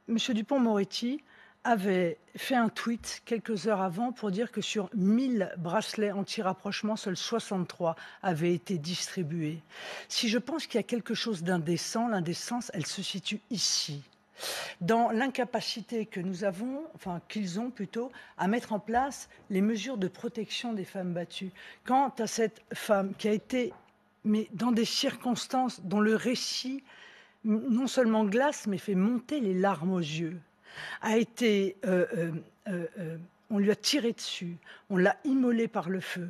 M. Dupond-Moretti avait fait un tweet quelques heures avant pour dire que sur 1000 bracelets anti-rapprochement, seuls 63 avaient été distribués. Si je pense qu'il y a quelque chose d'indécent, l'indécence, elle se situe ici, dans l'incapacité que nous avons, enfin qu'ils ont plutôt, à mettre en place les mesures de protection des femmes battues. Quant à cette femme qui a été, mais dans des circonstances dont le récit non seulement glace, mais fait monter les larmes aux yeux, a été, on lui a tiré dessus, on l'a immolé par le feu.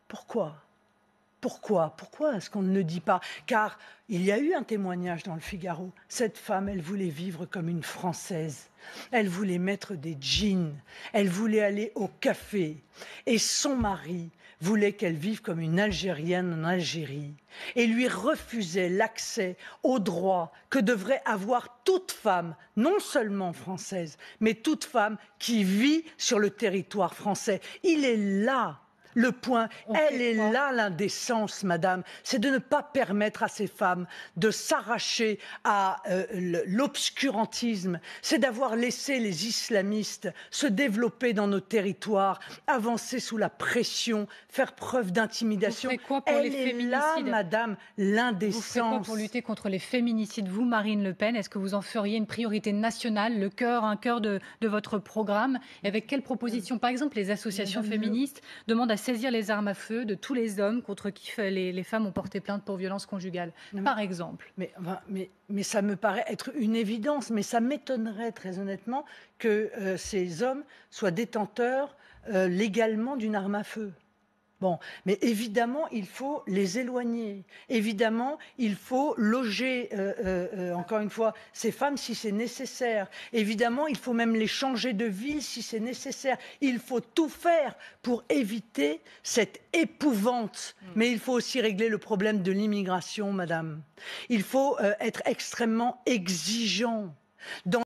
Pourquoi ? Pourquoi est-ce qu'on ne le dit pas? Car il y a eu un témoignage dans le Figaro. Cette femme, elle voulait vivre comme une Française. Elle voulait mettre des jeans. Elle voulait aller au café. Et son mari voulait qu'elle vive comme une Algérienne en Algérie. Et lui refusait l'accès aux droits que devrait avoir toute femme, non seulement française, mais toute femme qui vit sur le territoire français. Il est là le point, elle est là l'indécence, madame, c'est de ne pas permettre à ces femmes de s'arracher à l'obscurantisme, c'est d'avoir laissé les islamistes se développer dans nos territoires, avancer sous la pression, faire preuve d'intimidation. Elle est là, madame, l'indécence. Vous ferez quoi pour lutter contre les féminicides, vous, Marine Le Pen? Est-ce que vous en feriez une priorité nationale, un cœur de votre programme? Et avec quelles propositions? Par exemple, les associations féministes demandent à saisir les armes à feu de tous les hommes contre qui les femmes ont porté plainte pour violence conjugale, par exemple. Mais ça me paraît être une évidence, mais ça m'étonnerait très honnêtement que ces hommes soient détenteurs légalement d'une arme à feu. Bon, mais évidemment, il faut les éloigner. Évidemment, il faut loger, encore une fois, ces femmes si c'est nécessaire. Évidemment, il faut même les changer de ville si c'est nécessaire. Il faut tout faire pour éviter cette épouvante. Mais il faut aussi régler le problème de l'immigration, madame. Il faut être extrêmement exigeant.